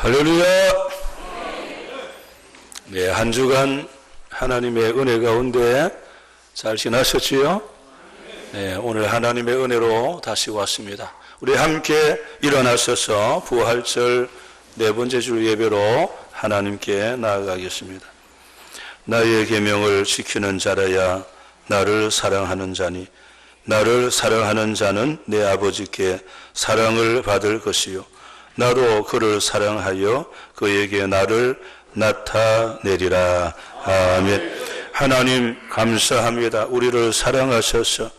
할렐루야. 네, 한 주간 하나님의 은혜 가운데 잘 지나셨지요? 네, 오늘 하나님의 은혜로 다시 왔습니다. 우리 함께 일어나셔서 부활절 네 번째 주 예배로 하나님께 나아가겠습니다. 나의 계명을 지키는 자라야 나를 사랑하는 자니 나를 사랑하는 자는 내 아버지께 사랑을 받을 것이요 나도 그를 사랑하여 그에게 나를 나타내리라. 아멘. 하나님 감사합니다. 우리를 사랑하셔서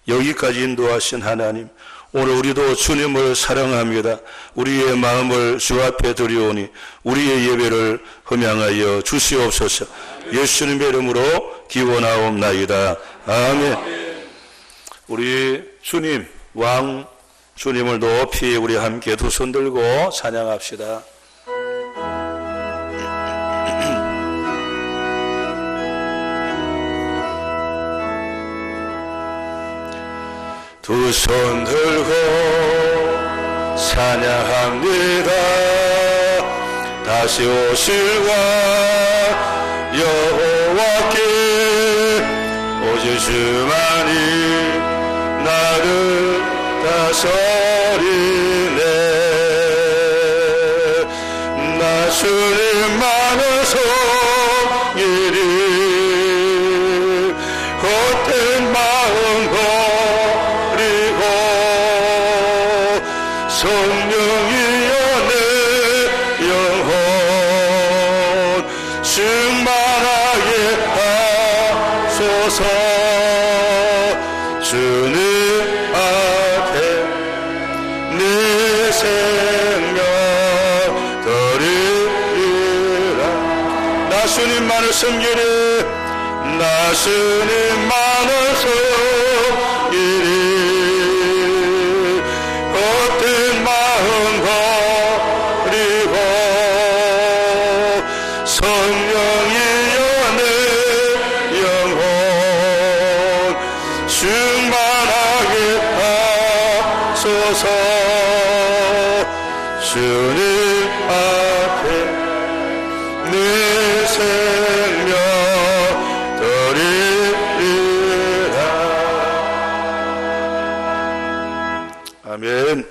여기까지 인도하신 하나님, 오늘 우리도 주님을 사랑합니다. 우리의 마음을 주 앞에 드리오니 우리의 예배를 흠양하여 주시옵소서. 예수님의 이름으로 기원하옵나이다. 아멘. 우리 주님, 왕 주님을 높이 우리 함께 두 손 들고 찬양합시다. 두 손 들고 찬양합니다. 다시 오실 왕 여호와께 오직 주만이 나를 다스리네. 나 주님만을 섬기리. 헛된 마음 버리고 성령이여 내 영혼 충만하게 하소서. 주님 앞에 내 생명 드리리라. 나 주님만을 섬기리. 나 주님만을 섬기리. 헛된 마음 버리고 성령이여 내 영혼 충만하게 하소서. 주님 앞에 내 생명 드리리라. 아멘.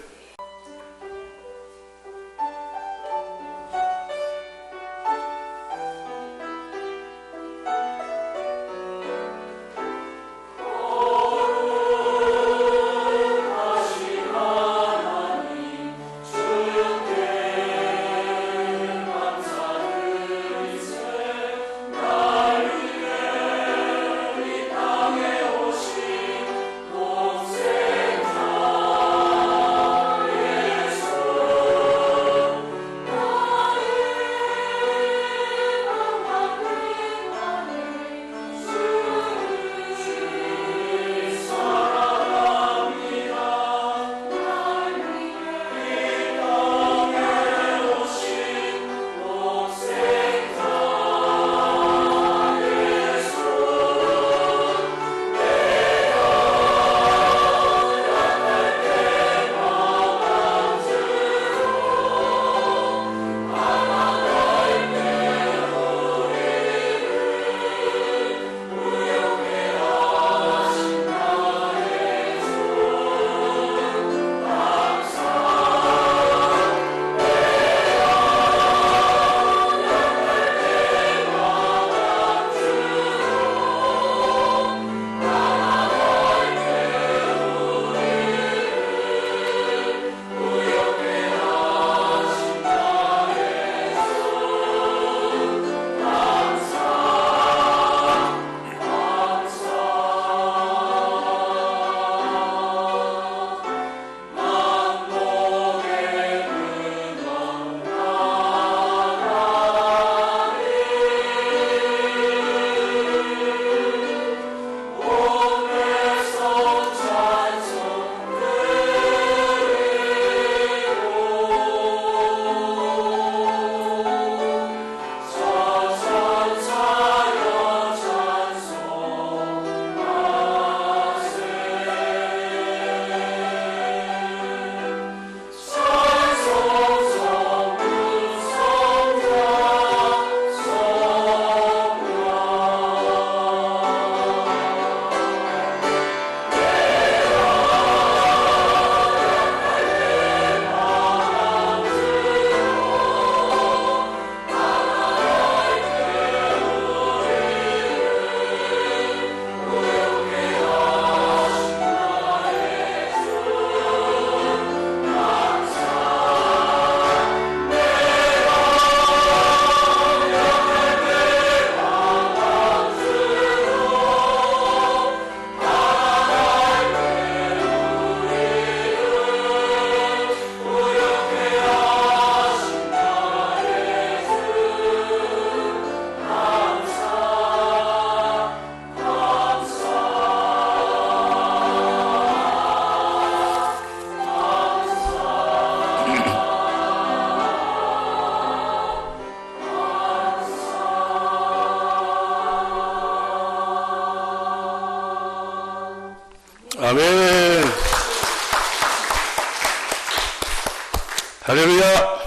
할렐루야.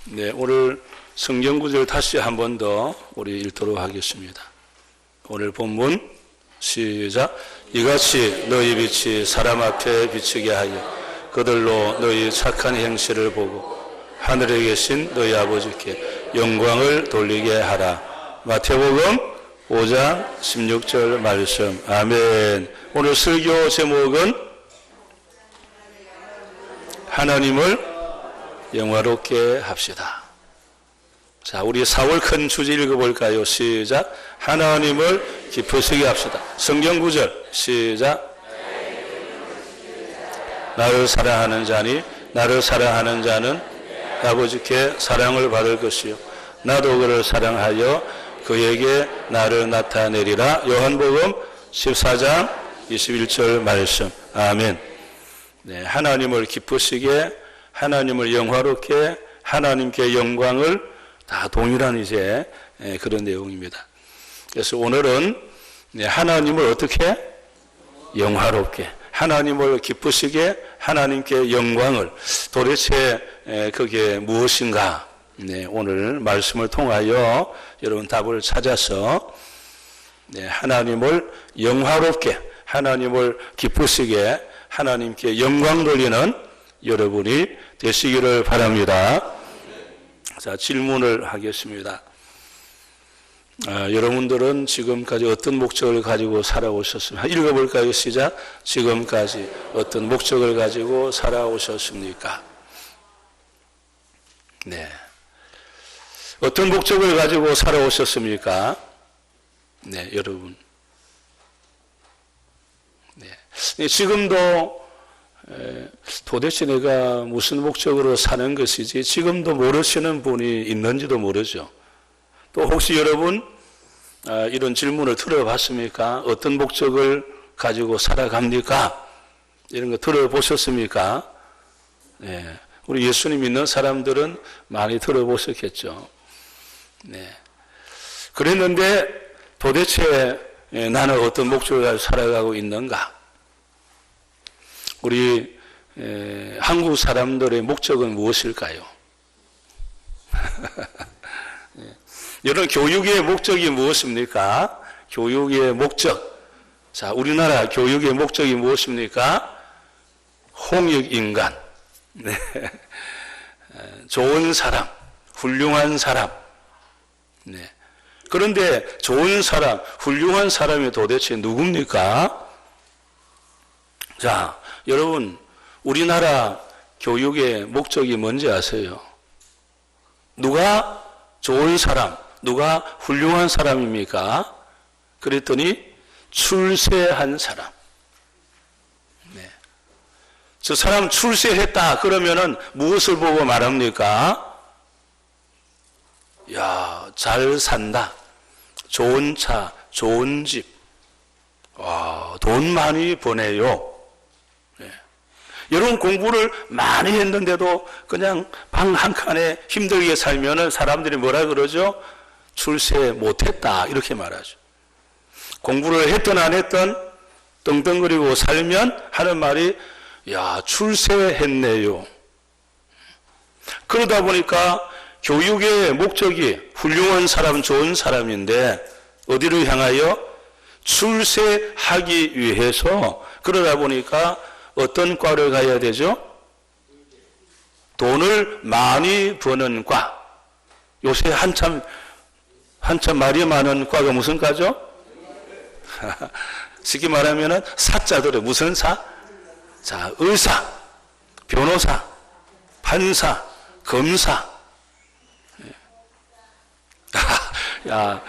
네, 오늘 성경 구절 다시 한 번 더 우리 읽도록 하겠습니다. 오늘 본문 시작. 이같이 너희 빛이 사람 앞에 비치게 하여 그들로 너희 착한 행실을 보고 하늘에 계신 너희 아버지께 영광을 돌리게 하라. 마태복음 5장 16절 말씀. 아멘. 오늘 설교 제목은 하나님을 영화롭게 합시다. 자, 우리 4월 큰 주제 읽어볼까요? 시작. 하나님을 기쁘시게 합시다. 성경 구절 시작. 나를 사랑하는 자니 나를 사랑하는 자는 아버지께 사랑을 받을 것이요 나도 그를 사랑하여 그에게 나를 나타내리라. 요한복음 14장 21절 말씀. 아멘. 네, 하나님을 기쁘시게, 하나님을 영화롭게, 하나님께 영광을 다 동일한 이제 그런 내용입니다. 그래서 오늘은 하나님을 어떻게 영화롭게, 하나님을 기쁘시게, 하나님께 영광을, 도대체 그게 무엇인가? 네, 오늘 말씀을 통하여 여러분 답을 찾아서 하나님을 영화롭게, 하나님을 기쁘시게, 하나님께 영광 돌리는 여러분이 되시기를 바랍니다. 자, 질문을 하겠습니다. 여러분들은 지금까지 어떤 목적을 가지고 살아오셨습니까? 읽어볼까요? 시작. 지금까지 어떤 목적을 가지고 살아오셨습니까? 네. 어떤 목적을 가지고 살아오셨습니까? 네, 여러분. 네. 지금도 도대체 내가 무슨 목적으로 사는 것이지 지금도 모르시는 분이 있는지도 모르죠. 또 혹시 여러분 이런 질문을 들어봤습니까? 어떤 목적을 가지고 살아갑니까? 이런 거 들어보셨습니까? 네. 우리 예수님 믿는 사람들은 많이 들어보셨겠죠. 네. 그랬는데 도대체 나는 어떤 목적을 가지고 살아가고 있는가? 우리 한국 사람들의 목적은 무엇일까요? 여러분, 교육의 목적이 무엇입니까? 교육의 목적. 자, 우리나라 교육의 목적이 무엇입니까? 홍익인간. 네. 좋은 사람, 훌륭한 사람. 네. 그런데 좋은 사람, 훌륭한 사람이 도대체 누굽니까? 자, 여러분, 우리나라 교육의 목적이 뭔지 아세요? 누가 좋은 사람, 누가 훌륭한 사람입니까? 그랬더니 출세한 사람. 네. 저 사람 출세했다 그러면은 무엇을 보고 말합니까? 야, 잘 산다. 좋은 차, 좋은 집. 와, 돈 많이 버네요. 네. 여러분, 공부를 많이 했는데도 그냥 방 한 칸에 힘들게 살면은 사람들이 뭐라 그러죠? 출세 못했다. 이렇게 말하죠. 공부를 했든 안 했든 떵떵거리고 살면 하는 말이, 야, 출세했네요. 그러다 보니까 교육의 목적이 훌륭한 사람, 좋은 사람인데 어디를 향하여? 출세하기 위해서. 그러다 보니까 어떤 과를 가야 되죠? 돈을 많이 버는 과. 요새 한참 말이 많은 과가 무슨 과죠? 쉽게 말하면은 사자들의 무슨 사? 자, 의사, 변호사, 판사, 검사. 야,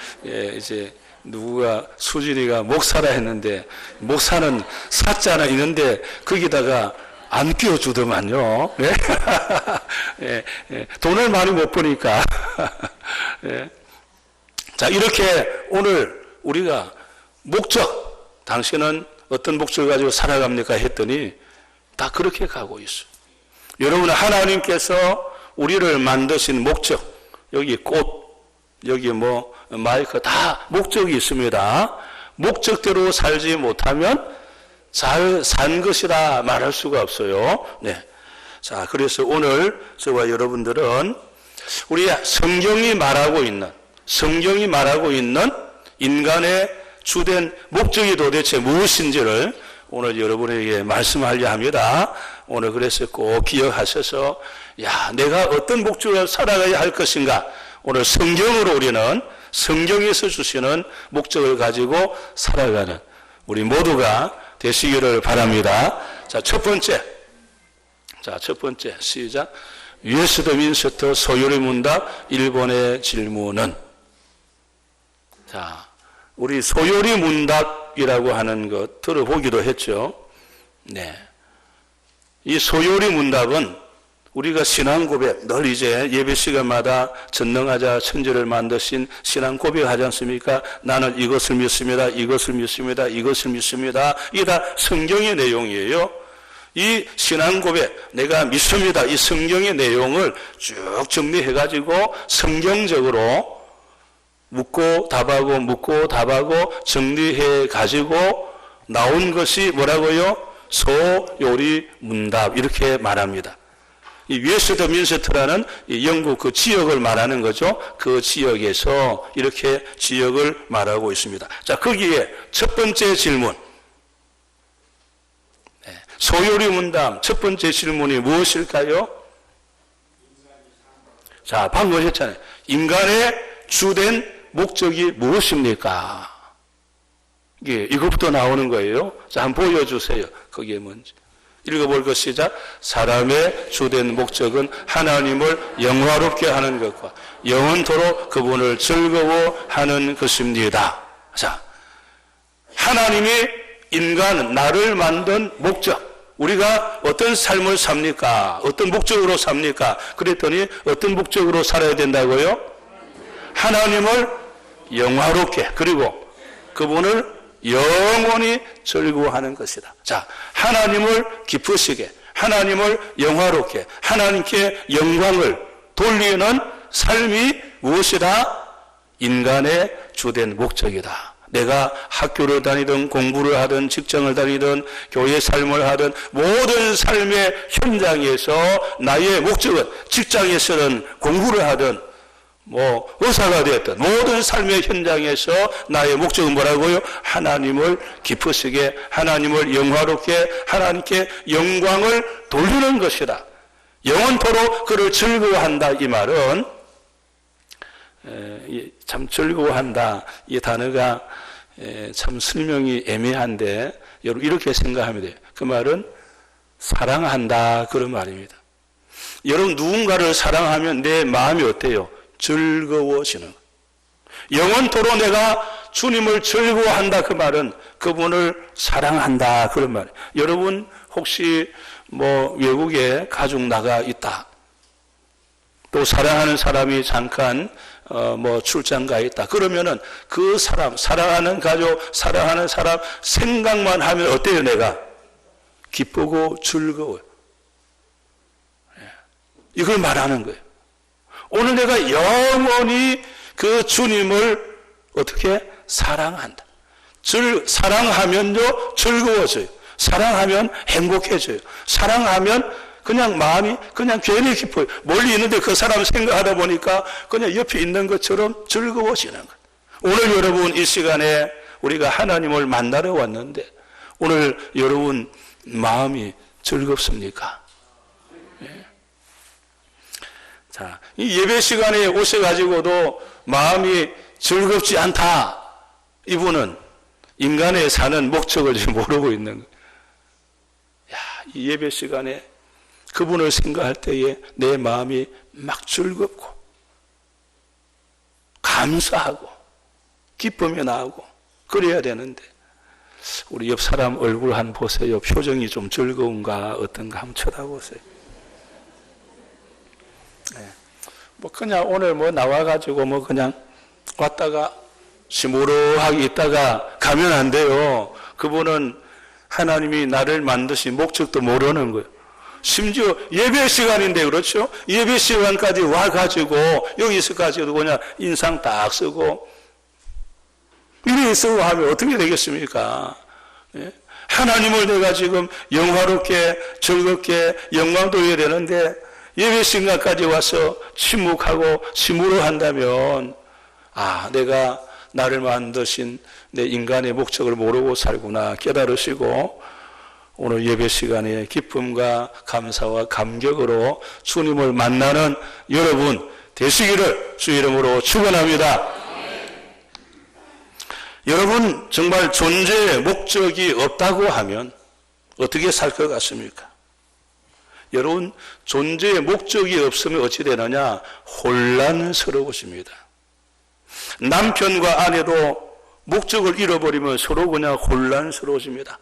이제 누구가 수진이가 목사라 했는데 목사는 사자는 있는데 거기다가 안 끼워주더만요. 예? 예, 예. 돈을 많이 못 버니까. 예. 자, 이렇게 오늘 우리가 목적, 당신은 어떤 목적을 가지고 살아갑니까? 했더니 다 그렇게 가고 있어요. 여러분, 하나님께서 우리를 만드신 목적, 여기 꽃, 여기 마이크 다 목적이 있습니다. 목적대로 살지 못하면 잘 산 것이라 말할 수가 없어요. 네. 자, 그래서 오늘 저와 여러분들은 우리 성경이 말하고 있는 인간의 주된 목적이 도대체 무엇인지를 오늘 여러분에게 말씀하려 합니다. 오늘 그래서 꼭 기억하셔서 내가 어떤 목적으로 살아가야 할 것인가, 오늘 성경으로 우리는 성경에서 주시는 목적을 가지고 살아가는 우리 모두가 되시기를 바랍니다. 자, 첫 번째 시작. 웨스트민스터 소요리 문답 1번의 질문은, 자, 우리 소요리 문답이라고 하는 것 들어보기도 했죠. 네. 이 소요리 문답은 우리가 신앙 고백, 늘 이제 예배 시간마다 전능하자 천지를 만드신 신앙 고백하지 않습니까? 나는 이것을 믿습니다. 이것을 믿습니다. 이것을 믿습니다. 이게 다 성경의 내용이에요. 이 신앙 고백, 내가 믿습니다. 이 성경의 내용을 쭉 정리해가지고 성경적으로 묻고 답하고 정리해가지고 나온 것이 뭐라고요? 소요리 문답, 이렇게 말합니다. 이 웨스트민스터라는 영국 그 지역을 말하는 거죠. 그 지역에서 이렇게 지역을 말하고 있습니다. 자, 거기에 첫 번째 질문, 소요리 문답 첫 번째 질문이 무엇일까요? 자, 방금 했잖아요. 인간의 주된 목적이 무엇입니까? 이것부터 나오는 거예요. 자, 한번 보여주세요. 거기에 뭔지. 읽어볼 것 시작. 사람의 주된 목적은 하나님을 영화롭게 하는 것과 영원토록 그분을 즐거워하는 것입니다. 자, 하나님이 나를 만든 목적, 우리가 어떤 삶을 삽니까? 어떤 목적으로 삽니까? 그랬더니 어떤 목적으로 살아야 된다고요? 하나님을 영화롭게, 그리고 그분을 영원히 즐거워하는 것이다. 자, 하나님을 기쁘시게, 하나님을 영화롭게, 하나님께 영광을 돌리는 삶이 무엇이다? 인간의 주된 목적이다. 내가 학교를 다니든 공부를 하든 직장을 다니든 교회 삶을 하든 모든 삶의 현장에서 나의 목적은, 직장에서는 공부를 하든 의사가 되었든 모든 삶의 현장에서 나의 목적은 뭐라고요? 하나님을 기쁘시게, 하나님을 영화롭게, 하나님께 영광을 돌리는 것이다. 영원토록 그를 즐거워한다. 이 말은 참 즐거워한다, 이 단어가 참 설명이 애매한데 여러분 이렇게 생각하면 돼요. 그 말은 사랑한다, 그런 말입니다. 여러분 누군가를 사랑하면 내 마음이 어때요? 즐거워지는 거예요. 영원토록 내가 주님을 즐거워한다, 그 말은 그분을 사랑한다, 그런 말이에요. 여러분 혹시 외국에 가족 나가 있다, 또 사랑하는 사람이 잠깐 출장 가 있다, 그러면은 그 사람, 사랑하는 가족, 사랑하는 사람 생각만 하면 어때요? 내가 기쁘고 즐거워요. 이걸 말하는 거예요. 오늘 내가 영원히 그 주님을 어떻게 사랑한다. 사랑하면요 즐거워져요. 사랑하면 행복해져요. 사랑하면 그냥 마음이 그냥 괜히 기뻐요. 멀리 있는데 그 사람 생각하다 보니까 그냥 옆에 있는 것처럼 즐거워지는 거예요. 오늘 여러분 이 시간에 우리가 하나님을 만나러 왔는데 오늘 여러분 마음이 즐겁습니까? 네. 자, 이 예배 시간에 오셔가지고도 마음이 즐겁지 않다. 이분은 인간의 사는 목적을 모르고 있는 거예요. 이 예배 시간에 그분을 생각할 때에 내 마음이 막 즐겁고 감사하고 기쁨이 나고 그래야 되는데 우리 옆 사람 얼굴 한번 보세요. 표정이 좀 즐거운가 어떤가 한번 쳐다보세요. 네. 그냥 오늘 나와가지고 그냥 왔다가 시무룩하게 있다가 가면 안 돼요. 그분은 하나님이 나를 만드신 목적도 모르는 거예요. 심지어 예배 시간인데, 그렇죠? 예배 시간까지 와가지고 여기서까지도 그냥 인상 딱 쓰고 이래 쓰고 하면 어떻게 되겠습니까? 예? 하나님을 내가 지금 영화롭게 즐겁게 영광 돌려야 되는데 예배 시간까지 와서 침묵하고 침울어한다면 내가 나를 만드신 내 인간의 목적을 모르고 살구나 깨달으시고 오늘 예배 시간에 기쁨과 감사와 감격으로 주님을 만나는 여러분 되시기를 주 이름으로 축원합니다. 여러분 정말 존재의 목적이 없다고 하면 어떻게 살 것 같습니까? 여러분 존재의 목적이 없으면 어찌 되느냐? 혼란스러워집니다. 남편과 아내도 목적을 잃어버리면 서로 그냥 혼란스러워집니다.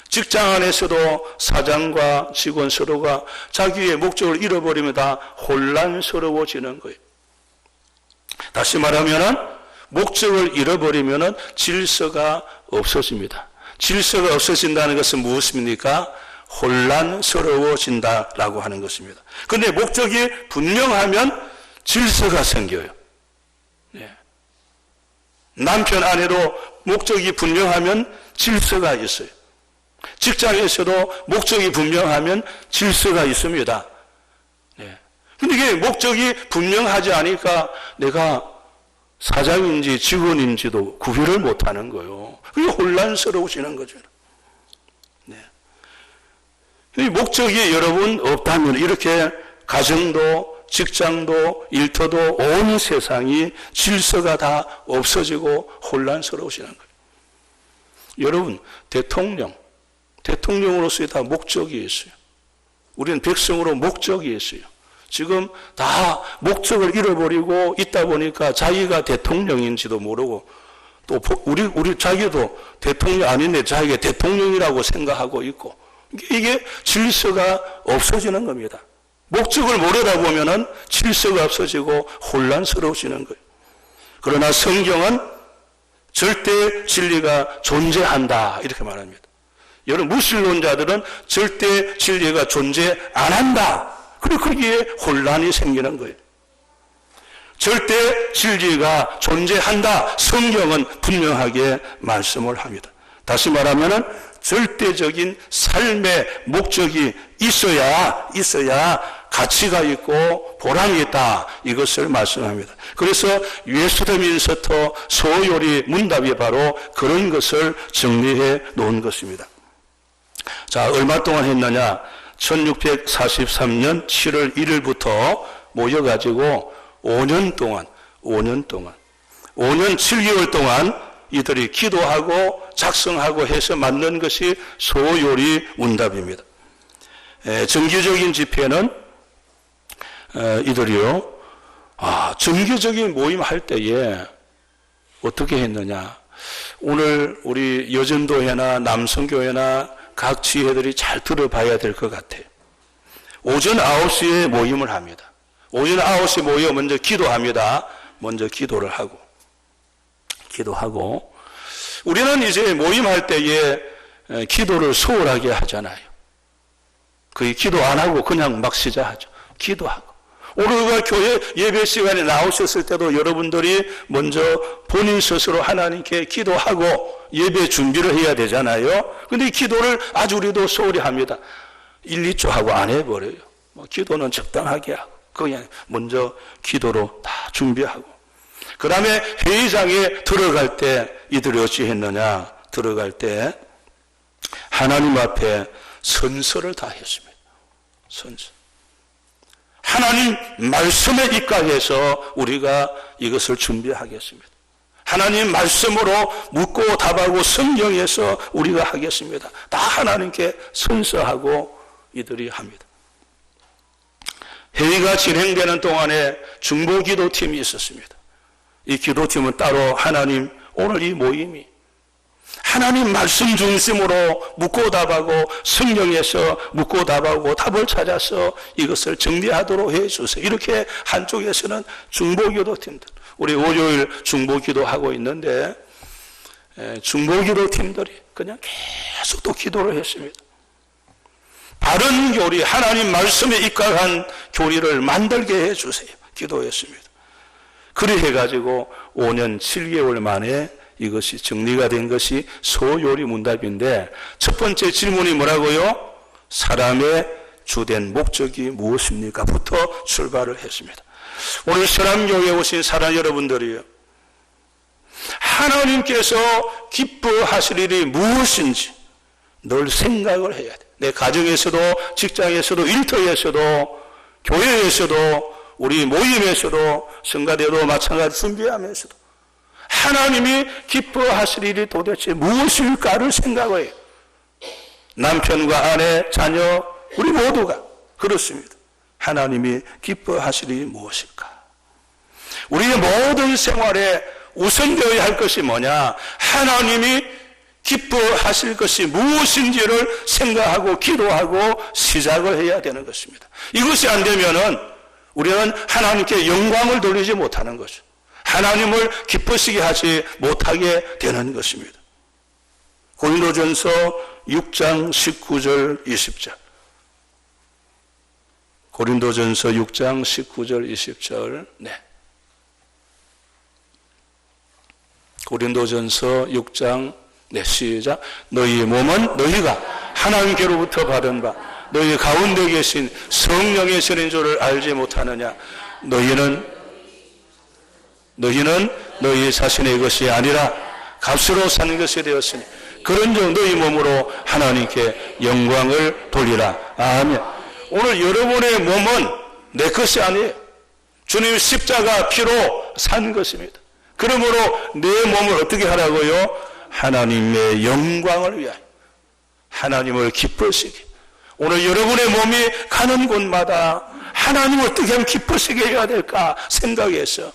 직장 안에서도 사장과 직원 서로가 자기의 목적을 잃어버리면 다 혼란스러워지는 거예요. 다시 말하면 목적을 잃어버리면 질서가 없어집니다. 질서가 없어진다는 것은 무엇입니까? 혼란스러워진다라고 하는 것입니다. 그런데 목적이 분명하면 질서가 생겨요. 남편 아내도 목적이 분명하면 질서가 있어요. 직장에서도 목적이 분명하면 질서가 있습니다. 그런데 이게 목적이 분명하지 않으니까 내가 사장인지 직원인지도 구별을 못하는 거예요. 그게 혼란스러워지는 거죠. 목적이 여러분 없다면 이렇게 가정도 직장도 일터도 온 세상이 질서가 다 없어지고 혼란스러워지는 거예요. 여러분 대통령으로서의 다 목적이 있어요. 우리는 백성으로 목적이 있어요. 지금 다 목적을 잃어버리고 있다 보니까 자기가 대통령인지도 모르고 또 우리 자기도 대통령 아닌데 자기가 대통령이라고 생각하고 있고 이게 질서가 없어지는 겁니다. 목적을 모르다 보면은 질서가 없어지고 혼란스러워지는 거예요. 그러나 성경은 절대 진리가 존재한다 이렇게 말합니다. 여러분 무신론자들은 절대 진리가 존재 안 한다. 그리고 거기에 혼란이 생기는 거예요. 절대 진리가 존재한다. 성경은 분명하게 말씀을 합니다. 다시 말하면 절대적인 삶의 목적이 있어야 가치가 있고 보람이 있다. 이것을 말씀합니다. 그래서 예수더민서터 소요리 문답이 바로 그런 것을 정리해 놓은 것입니다. 자, 얼마 동안 했느냐? 1643년 7월 1일부터 모여가지고 5년 7개월 동안 이들이 기도하고 작성하고 해서 만든 것이 소요리 문답입니다. 정기적인 집회는 이들이요, 정기적인 모임 할 때에 어떻게 했느냐? 오늘 우리 여전도회나 남성교회나 각 지회들이 잘 들어봐야 될 것 같아요. 오전 9시에 모임을 합니다. 오전 9시에 모여 먼저 기도합니다. 먼저 기도를 하고 우리는 이제 모임할 때에 기도를 소홀하게 하잖아요. 거의 기도 안 하고 그냥 막 시작하죠. 기도하고. 오늘 교회 예배 시간에 나오셨을 때도 여러분들이 먼저 본인 스스로 하나님께 기도하고 예배 준비를 해야 되잖아요. 근데 이 기도를 아주 우리도 소홀히 합니다. 1, 2초 하고 안 해버려요. 기도는 적당하게 하고 그냥 먼저 기도로 다 준비하고 그 다음에 회의장에 들어갈 때 이들이 어찌 했느냐? 들어갈 때 하나님 앞에 선서를 다 했습니다. 선서. 하나님 말씀에 입각해서 우리가 이것을 준비하겠습니다. 하나님 말씀으로 묻고 답하고 성경에서 우리가 하겠습니다. 다 하나님께 선서하고 이들이 합니다. 회의가 진행되는 동안에 중보기도팀이 있었습니다. 이 기도팀은 따로 하나님 오늘 이 모임이 하나님 말씀 중심으로 묻고 답하고 성경에서 묻고 답하고 답을 찾아서 이것을 정리하도록 해주세요. 이렇게 한쪽에서는 중보기도팀들 우리 월요일 중보기도 하고 있는데 중보기도팀들이 그냥 계속 또 기도를 했습니다. 바른 교리 하나님 말씀에 입각한 교리를 만들게 해주세요. 기도했습니다. 그래 해가지고 5년 7개월 만에 이것이 정리가 된 것이 소요리 문답인데 첫 번째 질문이 뭐라고요? 사람의 주된 목적이 무엇입니까? 부터 출발을 했습니다. 오늘 서남교회에 오신 사랑 여러분들이요, 하나님께서 기뻐하실 일이 무엇인지 늘 생각을 해야 돼. 내 가정에서도, 직장에서도, 일터에서도, 교회에서도, 우리 모임에서도, 성가대도 마찬가지 준비하면서도 하나님이 기뻐하실 일이 도대체 무엇일까를 생각을 해요. 남편과 아내, 자녀, 우리 모두가 그렇습니다. 하나님이 기뻐하실 일이 무엇일까? 우리의 모든 생활에 우선되어야 할 것이 뭐냐? 하나님이 기뻐하실 것이 무엇인지를 생각하고 기도하고 시작을 해야 되는 것입니다. 이것이 안 되면은 우리는 하나님께 영광을 돌리지 못하는 거죠. 하나님을 기쁘시게 하지 못하게 되는 것입니다. 고린도전서 6장 19절 20절. 고린도전서 6장 19절 20절. 네. 고린도전서 6장 네, 시작. 너희 몸은 너희가 하나님께로부터 받은 바 너희 가운데 계신 성령의 전인 줄을 알지 못하느냐? 너희는 너희 자신의 것이 아니라 값으로 산 것이 되었으니 그런즉 너희 몸으로 하나님께 영광을 돌리라. 아멘. 오늘 여러분의 몸은 내 것이 아니에요. 주님 십자가 피로 산 것입니다. 그러므로 내 몸을 어떻게 하라고요? 하나님의 영광을 위하여, 하나님을 기쁘시게. 오늘 여러분의 몸이 가는 곳마다 하나님을 어떻게 하면 기쁘시게 해야 될까 생각해서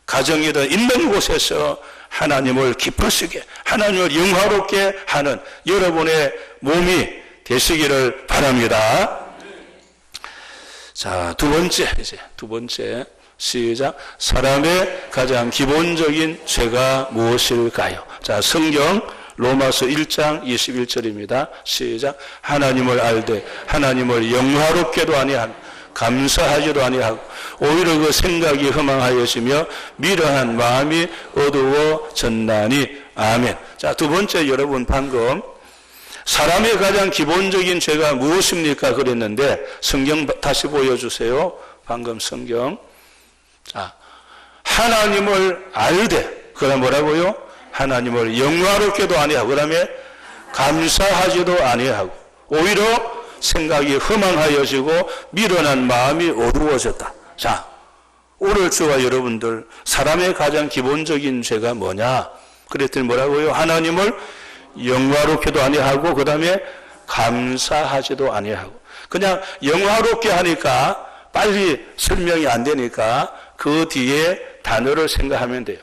가정이든 있는 곳에서 하나님을 기쁘시게, 하나님을 영화롭게 하는 여러분의 몸이 되시기를 바랍니다. 자, 두 번째 시작. 사람의 가장 기본적인 죄가 무엇일까요? 자, 성경 로마서 1장 21절입니다. 시작. 하나님을 알되 하나님을 영화롭게도 아니하고 감사하지도 아니하고 오히려 그 생각이 허망하여지며 미련한 마음이 어두워졌나니. 아멘. 자, 두 번째, 여러분 방금 사람의 가장 기본적인 죄가 무엇입니까? 그랬는데 성경 다시 보여주세요. 방금 성경. 자, 하나님을 알되, 그다음 뭐라고요? 하나님을 영화롭게도 아니하고, 그 다음에 감사하지도 아니하고, 오히려 생각이 허망하여지고 미련한 마음이 어두워졌다. 자, 오늘 저와 여러분들 사람의 가장 기본적인 죄가 뭐냐? 그랬더니 뭐라고요? 하나님을 영화롭게도 아니하고, 그 다음에 감사하지도 아니하고. 그냥 영화롭게 하니까 빨리 설명이 안 되니까 그 뒤에 단어를 생각하면 돼요.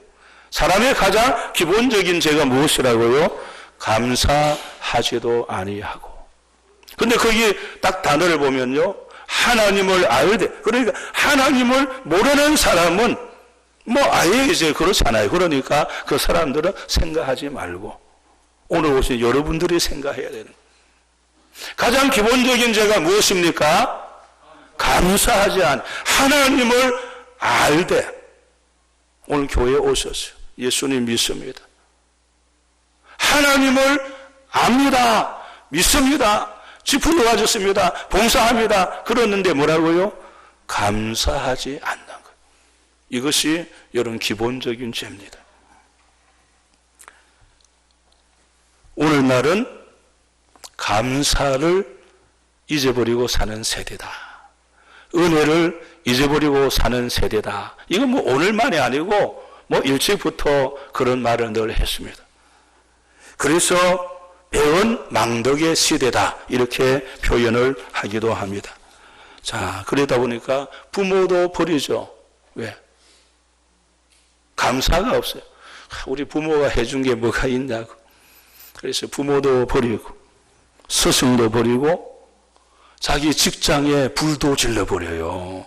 사람의 가장 기본적인 죄가 무엇이라고요? 감사하지도 아니하고. 근데 거기 딱 단어를 보면요, 하나님을 알되, 그러니까 하나님을 모르는 사람은 뭐 아예 이제 그렇지 않아요. 그러니까 그 사람들은 생각하지 말고 오늘 오신 여러분들이 생각해야 되는 가장 기본적인 죄가 무엇입니까? 감사하지 않아. 하나님을 알되. 오늘 교회에 오셨어요. 예수님 믿습니다. 하나님을 압니다. 믿습니다. 지품도 가졌습니다. 봉사합니다. 그러는데 뭐라고요? 감사하지 않는 것. 이것이 여러분 기본적인 죄입니다. 오늘날은 감사를 잊어버리고 사는 세대다. 은혜를 잊어버리고 사는 세대다. 이건 뭐 오늘만이 아니고 뭐 일찍부터 그런 말을 늘 했습니다. 그래서 배은 망덕의 시대다. 이렇게 표현을 하기도 합니다. 자, 그러다 보니까 부모도 버리죠. 왜? 감사가 없어요. 우리 부모가 해준 게 뭐가 있냐고. 그래서 부모도 버리고 스승도 버리고 자기 직장에 불도 질러버려요.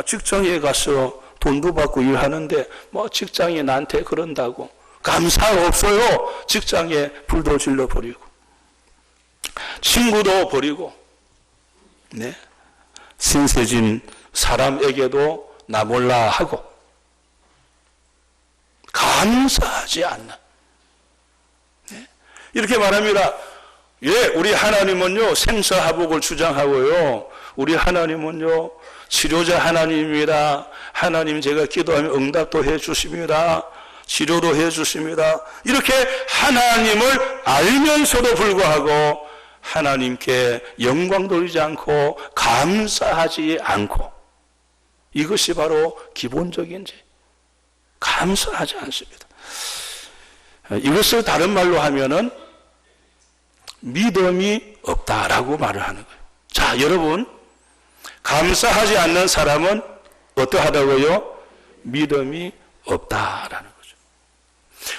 직장에 가서 돈도 받고 일하는데 뭐 직장이 나한테 그런다고. 감사가 없어요. 직장에 불도 질러버리고 친구도 버리고, 네, 신세진 사람에게도 나 몰라 하고, 감사하지 않는. 이렇게 말합니다. 예, 우리 하나님은요, 생사화복을 주장하고요, 우리 하나님은요, 치료자 하나님입니다. 하나님 제가 기도하면 응답도 해 주십니다. 치료도 해 주십니다. 이렇게 하나님을 알면서도 불구하고 하나님께 영광 돌리지 않고 감사하지 않고, 이것이 바로 기본적인 죄. 감사하지 않습니다. 이것을 다른 말로 하면은 믿음이 없다라고 말을 하는 거예요. 자, 여러분, 감사하지 않는 사람은 어떠하다고요? 믿음이 없다라는 거죠.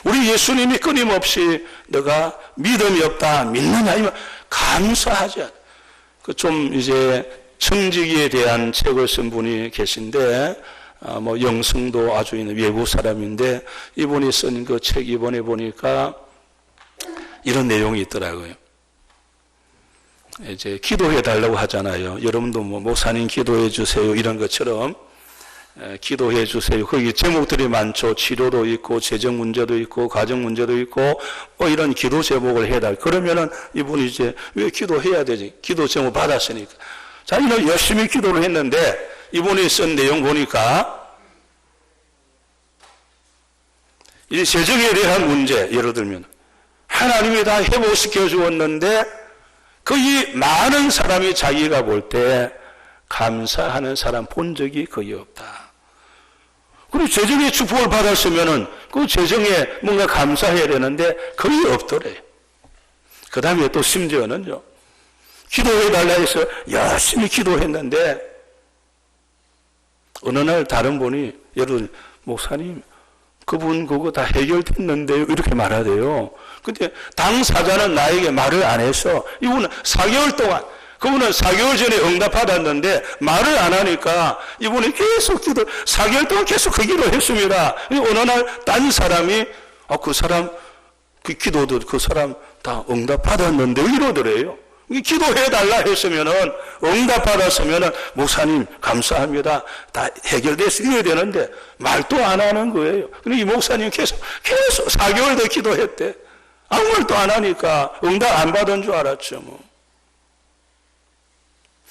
우리 예수님이 끊임없이 너가 믿음이 없다, 믿느냐, 아니면 감사하지 않아. 좀 이제 청지기에 대한 책을 쓴 분이 계신데, 영성도 아주 있는 외국 사람인데, 이분이 쓴 그 책 이번에 보니까 이런 내용이 있더라고요. 이제 기도해 달라고 하잖아요. 여러분도 목사님 기도해 주세요 이런 것처럼 기도해 주세요. 거기 제목들이 많죠. 치료도 있고 재정 문제도 있고 가정 문제도 있고 이런 기도 제목을 해달. 그러면은 이분이 이제 왜 기도해야 되지? 기도 제목 받았으니까. 자기는 열심히 기도를 했는데 이분이 쓴 내용 보니까 이 재정에 대한 문제, 예를 들면 하나님이 다 회복시켜 주었는데 거의 많은 사람이 자기가 볼 때 감사하는 사람 본 적이 거의 없다. 그리고 재정의 축복을 받았으면은 그 재정에 뭔가 감사해야 되는데 거의 없더래요. 그 다음에 또 심지어는요, 기도해달라 해서 열심히 기도했는데 어느 날 다른 분이, 예를 들어 목사님 그분 그거 다 해결됐는데요 이렇게 말하대요. 근데 당사자는 나에게 말을 안 해서 이분은 4개월 동안, 그분은 4개월 전에 응답받았는데 말을 안 하니까 이분이 계속 4개월 동안 계속 그 기도를 했습니다. 어느 날 딴 사람이 그 사람 그 기도도 그 사람 다 응답받았는데 이러더래요. 기도해달라 했으면은, 응답받았으면은, 목사님, 감사합니다. 다 해결됐어야 되는데, 말도 안 하는 거예요. 근데 이 목사님 계속 4개월 더 기도했대. 아무 말도 안 하니까, 응답 안 받은 줄 알았죠, 뭐.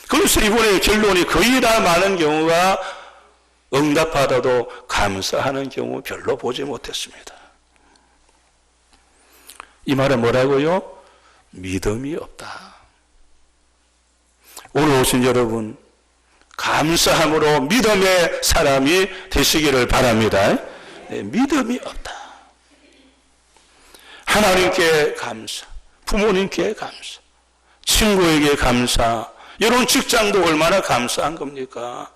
그래서 이번에 결론이 거의 다 많은 경우가 응답받아도 감사하는 경우 별로 보지 못했습니다. 이 말은 뭐라고요? 믿음이 없다. 오늘 오신 여러분, 감사함으로 믿음의 사람이 되시기를 바랍니다. 믿음이 없다. 하나님께 감사, 부모님께 감사, 친구에게 감사, 여러분 직장도 얼마나 감사한 겁니까?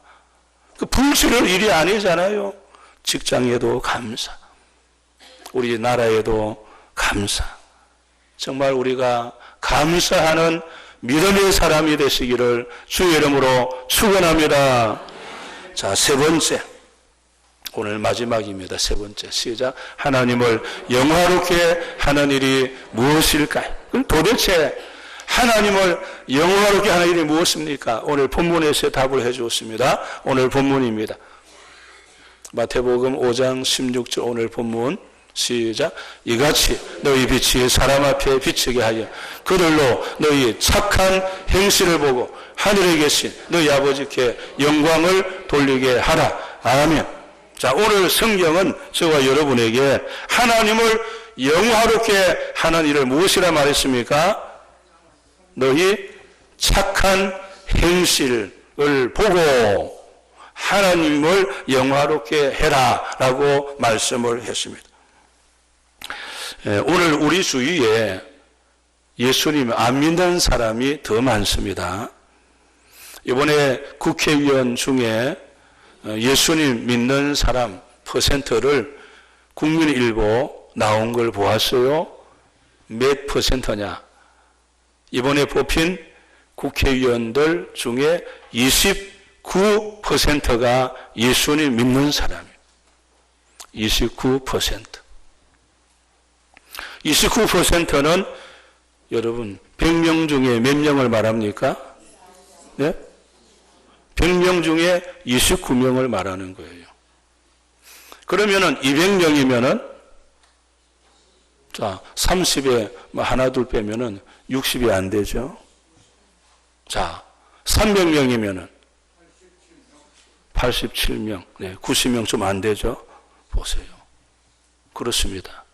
그 불지를 일이 아니잖아요. 직장에도 감사, 우리나라에도 감사. 정말 우리가 감사하는 믿음의 사람이 되시기를 주의 이름으로 축원합니다. 자, 세 번째, 오늘 마지막입니다. 세 번째, 시작. 하나님을 영화롭게 하는 일이 무엇일까요? 그럼 도대체 하나님을 영화롭게 하는 일이 무엇입니까? 오늘 본문에서 답을 해 주었습니다. 오늘 본문입니다. 마태복음 5장 16절 오늘 본문, 시작. 이같이 너희 빛이 사람 앞에 비치게 하여 그들로 너희 착한 행실을 보고 하늘에 계신 너희 아버지께 영광을 돌리게 하라. 아멘. 자, 오늘 성경은 저와 여러분에게 하나님을 영화롭게 하는 일을 무엇이라 말했습니까? 너희 착한 행실을 보고 하나님을 영화롭게 해라 라고 말씀을 했습니다. 오늘 우리 주위에 예수님 안 믿는 사람이 더 많습니다. 이번에 국회의원 중에 예수님 믿는 사람 퍼센트를 국민일보 나온 걸 보았어요. 몇 퍼센트냐? 이번에 뽑힌 국회의원들 중에 29%가 예수님 믿는 사람이에요. 29%. 29%는 여러분 100명 중에 몇 명을 말합니까? 네? 100명 중에 29명을 말하는 거예요. 그러면은 200명이면은 자, 30에 뭐 하나 둘 빼면은 60이 안 되죠. 자, 300명이면은 87명, 네, 90명 좀 안 되죠. 보세요. 그렇습니다.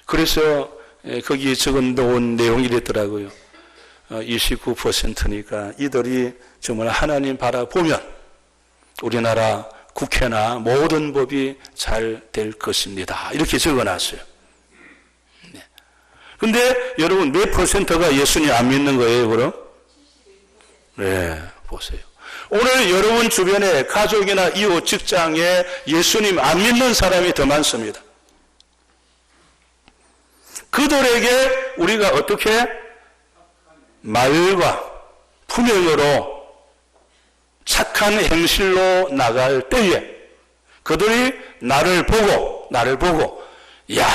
그래서 거기 적어 놓은 내용이 이랬더라고요. 29%니까 이들이 정말 하나님 바라보면 우리나라 국회나 모든 법이 잘 될 것입니다. 이렇게 적어놨어요. 그런데 여러분 몇 퍼센트가 예수님 안 믿는 거예요, 그럼? 네, 보세요. 오늘 여러분 주변에 가족이나 이웃, 직장에 예수님 안 믿는 사람이 더 많습니다. 그들에게 우리가 어떻게 말과 품행으로 착한 행실로 나갈 때에 그들이 나를 보고 야,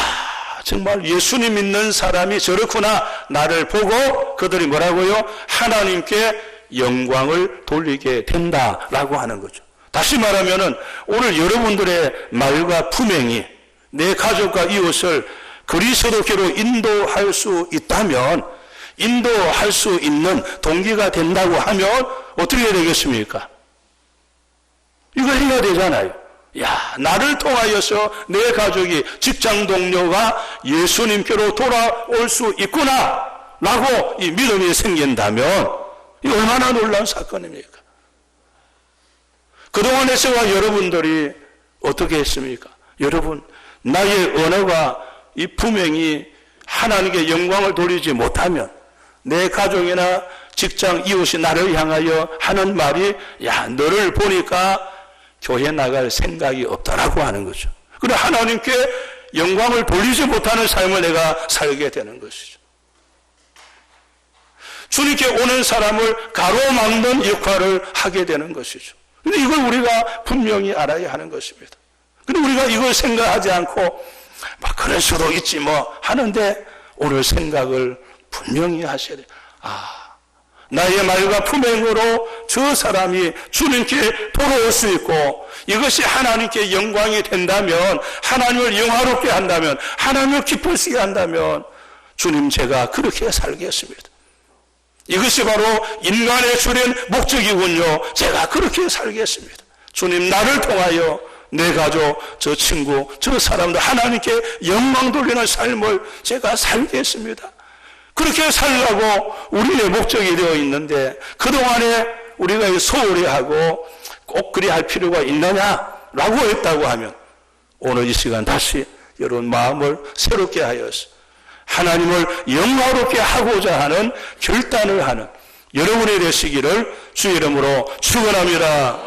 정말 예수님 믿는 사람이 저렇구나, 나를 보고 그들이 뭐라고요? 하나님께 영광을 돌리게 된다라고 하는 거죠. 다시 말하면은 오늘 여러분들의 말과 품행이 내 가족과 이웃을 그리스도께로 인도할 수 있다면, 인도할 수 있는 동기가 된다고 하면 어떻게 해야 되겠습니까? 이걸 해야 되잖아요. 야, 나를 통하여서 내 가족이, 직장 동료가 예수님께로 돌아올 수 있구나 라고 이 믿음이 생긴다면 이 얼마나 놀라운 사건입니까? 그동안에 저와 여러분들이 어떻게 했습니까? 여러분, 나의 언어가 이 품행이 하나님께 영광을 돌리지 못하면 내 가족이나 직장 이웃이 나를 향하여 하는 말이, 야, 너를 보니까 교회 나갈 생각이 없다라고 하는 거죠. 그래, 하나님께 영광을 돌리지 못하는 삶을 내가 살게 되는 것이죠. 주님께 오는 사람을 가로막는 역할을 하게 되는 것이죠. 근데 이걸 우리가 분명히 알아야 하는 것입니다. 근데 우리가 이걸 생각하지 않고 막 그럴 수도 있지 뭐 하는데 오늘 생각을 분명히 하셔야 돼요. 아, 나의 말과 품행으로 저 사람이 주님께 돌아올 수 있고 이것이 하나님께 영광이 된다면, 하나님을 영화롭게 한다면, 하나님을 기쁘시게 한다면 주님, 제가 그렇게 살겠습니다. 이것이 바로 인간의 주된 목적이군요. 제가 그렇게 살겠습니다. 주님, 나를 통하여 내 가족, 저 친구, 저 사람들 하나님께 영광 돌리는 삶을 제가 살겠습니다. 그렇게 살라고 우리의 목적이 되어 있는데 그동안에 우리가 소홀히 하고 꼭 그리 할 필요가 있느냐라고 했다고 하면 오늘 이 시간 다시 여러분 마음을 새롭게 하여서 하나님을 영화롭게 하고자 하는 결단을 하는 여러분이 되시기를 주의 이름으로 축원합니다.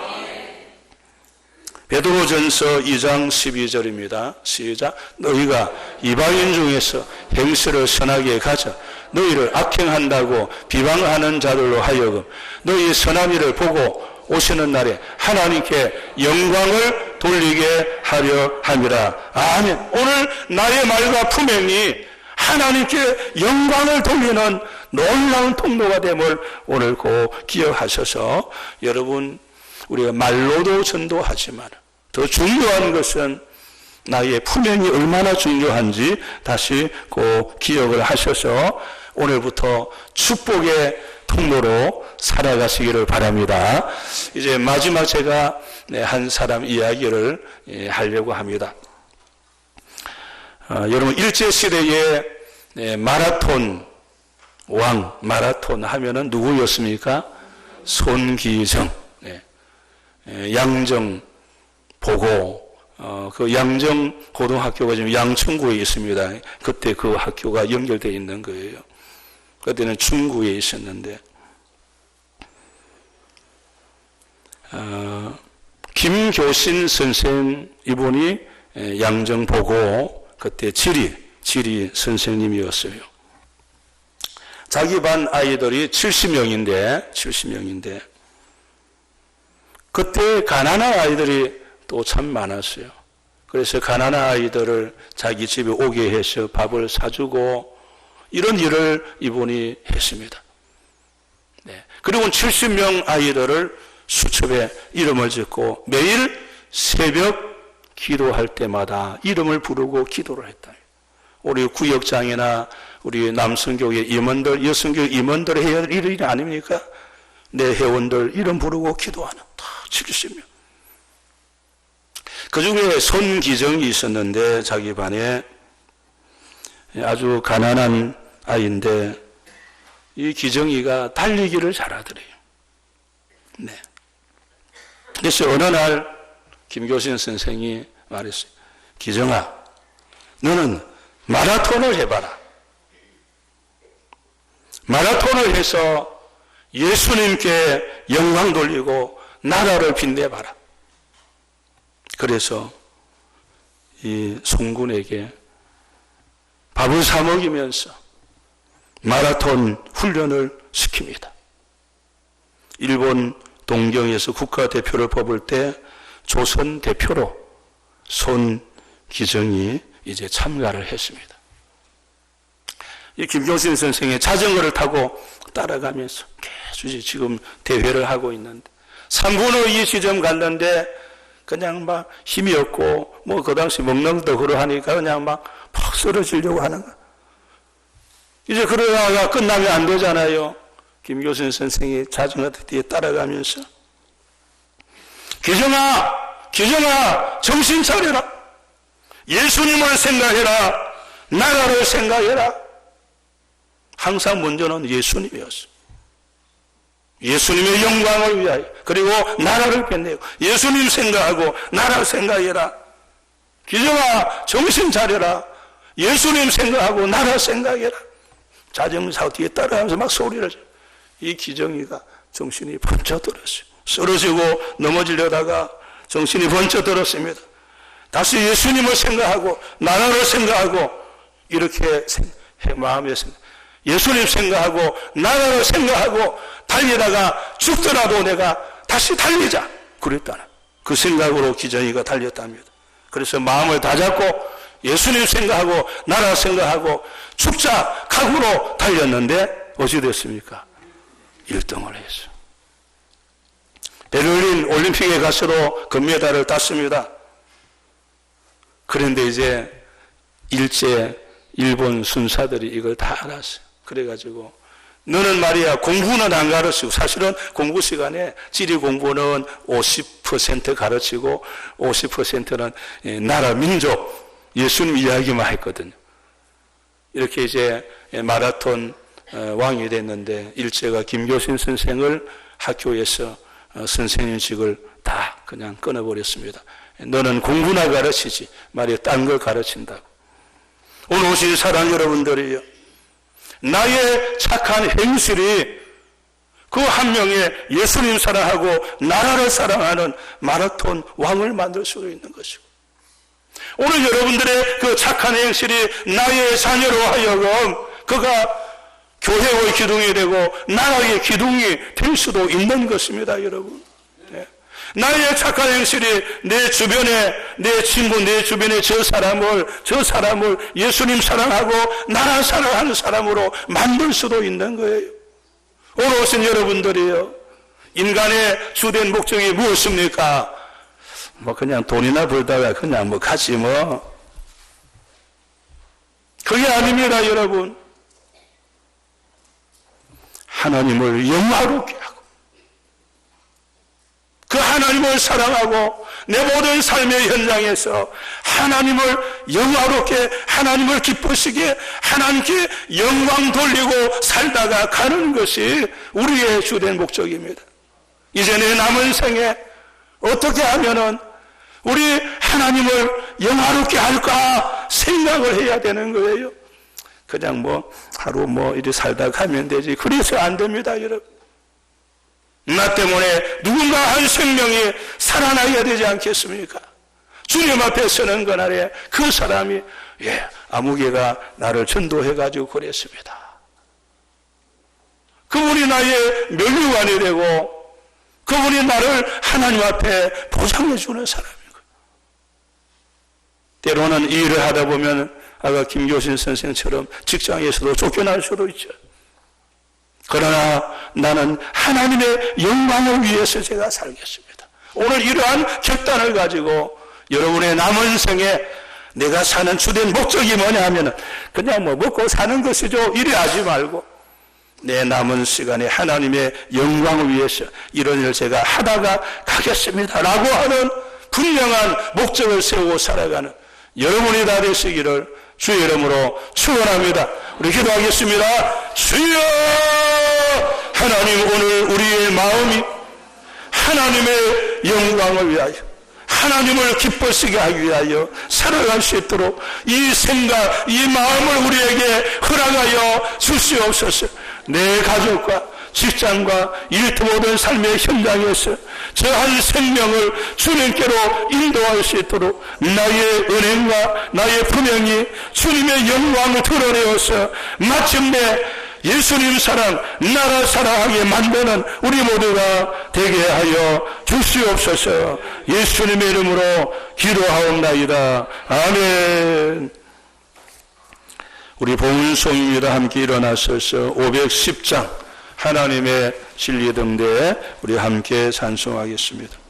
베드로전서 2장 12절입니다. 시작. 너희가 이방인 중에서 행실을 선하게 가져 너희를 악행한다고 비방하는 자들로 하여금 너희 선한 일을 보고 오시는 날에 하나님께 영광을 돌리게 하려 함이라. 아멘. 오늘 나의 말과 품행이 하나님께 영광을 돌리는 놀라운 통로가 됨을 오늘 꼭 기억하셔서 여러분, 우리가 말로도 전도하지만 더 중요한 것은 나의 품행이 얼마나 중요한지 다시 꼭 기억을 하셔서 오늘부터 축복의 통로로 살아가시기를 바랍니다. 이제 마지막 제가 한 사람 이야기를 하려고 합니다. 여러분, 일제시대의 마라톤 왕, 마라톤 하면은 누구였습니까? 손기정, 양정 보고, 그 양정 고등학교가 지금 양천구에 있습니다. 그때 그 학교가 연결되어 있는 거예요. 그때는 중구에 있었는데, 김교신 선생, 이분이 양정 보고, 그때 지리 선생님이었어요. 자기 반 아이들이 70명인데, 그때 가난한 아이들이 또 참 많았어요. 그래서 가난한 아이들을 자기 집에 오게 해서 밥을 사주고 이런 일을 이분이 했습니다. 네. 그리고 70명 아이들을 수첩에 이름을 짓고 매일 새벽 기도할 때마다 이름을 부르고 기도를 했다. 우리 구역장이나 우리 남성교회 임원들, 여성교회 임원들이 해야 할 일이 아닙니까? 내 회원들 이름 부르고 기도하는 다 70명. 그 중에 손기정이 있었는데 자기 반에 아주 가난한 아이인데 이 기정이가 달리기를 잘하더래요. 네. 그래서 어느 날 김교신 선생이 말했어요. 기정아, 너는 마라톤을 해봐라. 마라톤을 해서 예수님께 영광 돌리고 나라를 빛내봐라. 그래서 이 송군에게 밥을 사 먹이면서 마라톤 훈련을 시킵니다. 일본 동경에서 국가대표를 뽑을 때 조선 대표로 손기정이 이제 참가를 했습니다. 이 김경신 선생의 자전거를 타고 따라가면서 계속 지금 대회를 하고 있는데 3분의 2 시점 갔는데 그냥 막 힘이 없고 뭐 그 당시 먹는 것도 그러하니까 그냥 막 쓰러지려고 하는 거야. 이제 그러다가 끝나면 안 되잖아요. 김교신 선생이 자전거 뒤에 따라가면서 기정아 정신 차려라. 예수님을 생각해라. 나라를 생각해라. 항상 먼저는 예수님이었어. 예수님의 영광을 위하여 그리고 나라를 빛내고 예수님 생각하고 나라 생각해라. 기정아 정신 차려라. 예수님 생각하고 나라 생각해라. 자전거 뒤에 따라가면서 막 소리를 쳐. 이 기정이가 정신이 번쩍 들었어요. 쓰러지고 넘어지려다가 정신이 번쩍 들었습니다. 다시 예수님을 생각하고 나라를 생각하고 이렇게 마음에 예수님 생각하고 나라를 생각하고 달리다가 죽더라도 내가 다시 달리자 그랬다는 그 생각으로 기정이가 달렸답니다. 그래서 마음을 다잡고 예수님 생각하고 나라 생각하고 죽자 각오로 달렸는데 어찌 됐습니까? 1등을 했어요. 베를린 올림픽에 가서도 금메달을 땄습니다. 그런데 이제 일제 일본 순사들이 이걸 다 알았어요. 그래가지고 너는 말이야 공부는 안 가르치고 사실은 공부 시간에 지리 공부는 50% 가르치고 50%는 나라 민족 예수님 이야기만 했거든요. 이렇게 이제 마라톤 왕이 됐는데 일제가 김교신 선생을 학교에서 선생님직을 다 그냥 끊어버렸습니다. 너는 공부나 가르치지 말이야 딴 걸 가르친다고. 오늘 오신 사랑 여러분들이요, 나의 착한 행실이 그 한 명의 예수님 사랑하고 나라를 사랑하는 마라톤 왕을 만들 수도 있는 것이고, 오늘 여러분들의 그 착한 행실이 나의 자녀로 하여금 그가 교회의 기둥이 되고 나라의 기둥이 될 수도 있는 것입니다, 여러분. 네. 나의 착한 행실이 내 주변에, 내 친구, 내 주변에 저 사람을 예수님 사랑하고 나라 사랑하는 사람으로 만들 수도 있는 거예요. 오늘 오신 여러분들이요, 인간의 주된 목적이 무엇입니까? 뭐 그냥 돈이나 벌다가 그냥 뭐 가지 뭐. 그게 아닙니다, 여러분. 하나님을 영화롭게 하고 그 하나님을 사랑하고 내 모든 삶의 현장에서 하나님을 영화롭게, 하나님을 기쁘시게, 하나님께 영광 돌리고 살다가 가는 것이 우리의 주된 목적입니다. 이제 내 남은 생에 어떻게 하면은 우리 하나님을 영화롭게 할까 생각을 해야 되는 거예요. 그냥 뭐 하루 뭐 이리 살다 가면 되지. 그래서 안 됩니다, 여러분. 나 때문에 누군가 한 생명이 살아나야 되지 않겠습니까? 주님 앞에 서는 그날에 그 사람이 아무개가 나를 전도해가지고 그랬습니다. 그분이 나의 면류관이 되고 그분이 나를 하나님 앞에 보장해 주는 사람인 거예요. 때로는 이 일을 하다 보면 아까 김교신 선생처럼 직장에서도 쫓겨날 수도 있죠. 그러나 나는 하나님의 영광을 위해서 제가 살겠습니다. 오늘 이러한 결단을 가지고 여러분의 남은 생에 내가 사는 주된 목적이 뭐냐 하면 그냥 먹고 사는 것이죠. 이래 하지 말고 내 남은 시간에 하나님의 영광을 위해서 이런 일을 제가 하다가 가겠습니다 라고 하는 분명한 목적을 세우고 살아가는 여러분이 다 되시기를 주의 이름으로 축원합니다. 우리 기도하겠습니다. 주여, 하나님, 오늘 우리의 마음이 하나님의 영광을 위하여 하나님을 기뻐시게 하기 위하여 살아갈 수 있도록 이 생각, 이 마음을 우리에게 허락하여 주시옵소서. 내 가족과 직장과 일터 모든 삶의 현장에서 저 한 생명을 주님께로 인도할 수 있도록 나의 은행과 나의 분명히 주님의 영광을 드러내어서 마침내 예수님 사랑, 나라 사랑하게 만드는 우리 모두가 되게 하여 주시옵소서. 예수님의 이름으로 기도하옵나이다. 아멘. 우리 봉은송입니다. 함께 일어나셔서 510장 하나님의 진리 등대에 우리 함께 찬송하겠습니다.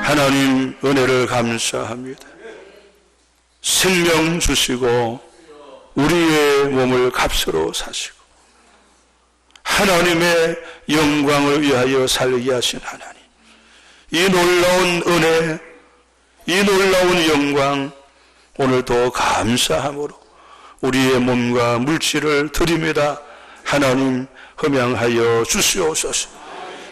하나님 은혜를 감사합니다. 생명 주시고 우리의 몸을 값으로 사시고 하나님의 영광을 위하여 살게 하신 하나님, 이 놀라운 은혜, 이 놀라운 영광 오늘도 감사함으로 우리의 몸과 물질을 드립니다. 하나님 허명하여 주시옵소서.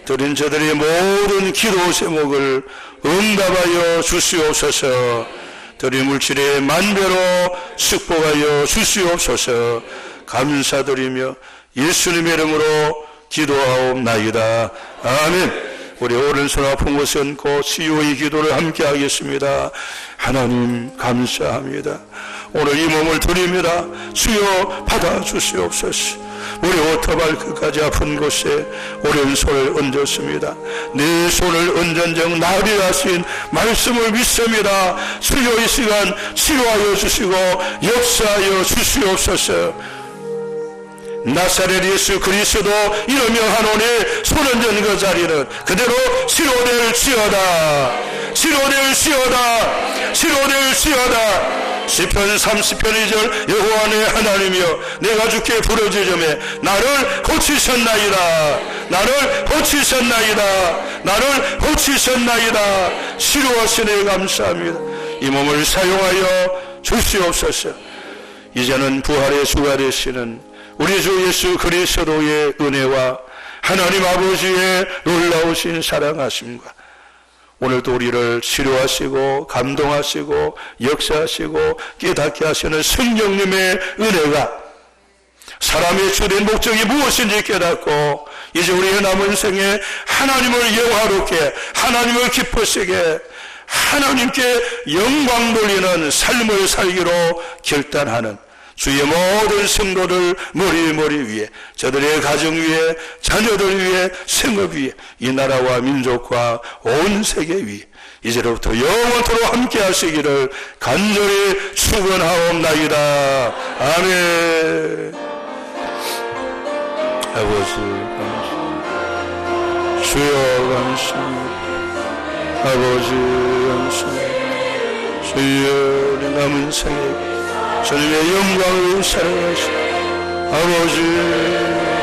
드린 저들의 모든 기도 제목을 응답하여 주시옵소서. 드린 물질의 만배로 축복하여 주시옵소서. 감사드리며 예수님의 이름으로 기도하옵나이다. 아멘. 우리 오른손 아픈 곳에 얹고 치유의 기도를 함께 하겠습니다. 하나님 감사합니다. 오늘 이 몸을 드립니다. 주여 받아주시옵소서. 우리 오토발 끝까지 아픈 곳에 오른손을 얹었습니다. 내 손을 얹은 적 나으리 하신 말씀을 믿습니다. 주여 이 시간 치료하여 주시고 역사하여 주시옵소서. 나사렛 예수 그리스도 이로 명하노니 손 얹은 그 자리는 그대로 치료될지어다. 치료될지어다. 치료될지어다. 시편 30편 2절 여호와 내 하나님이여 내가 주께 부르짖음에 나를 고치셨나이다. 나를 고치셨나이다. 나를 고치셨나이다. 치료하시네 감사합니다. 이 몸을 사용하여 주시옵소서. 이제는 부활의 주가 되시는 우리 주 예수 그리스도의 은혜와 하나님 아버지의 놀라우신 사랑하심과 오늘도 우리를 치료하시고 감동하시고 역사하시고 깨닫게 하시는 성령님의 은혜가 사람의 주된 목적이 무엇인지 깨닫고 이제 우리의 남은 생에 하나님을 영화롭게 하나님을 기쁘시게 하나님께 영광 돌리는 삶을 살기로 결단하는 주의 모든 성도들 머리 위에 저들의 가정 위에 자녀들 위에 생업 위에 이 나라와 민족과 온 세계 위에 이제로부터 영원토록 함께 하시기를 간절히 축원하옵나이다. 아멘. 아버지 감사합니다. 주여 감사합니다. 아버지 감사합니다. 주여 우리 남은 생에 주님의 영광을 사랑하시고 아버지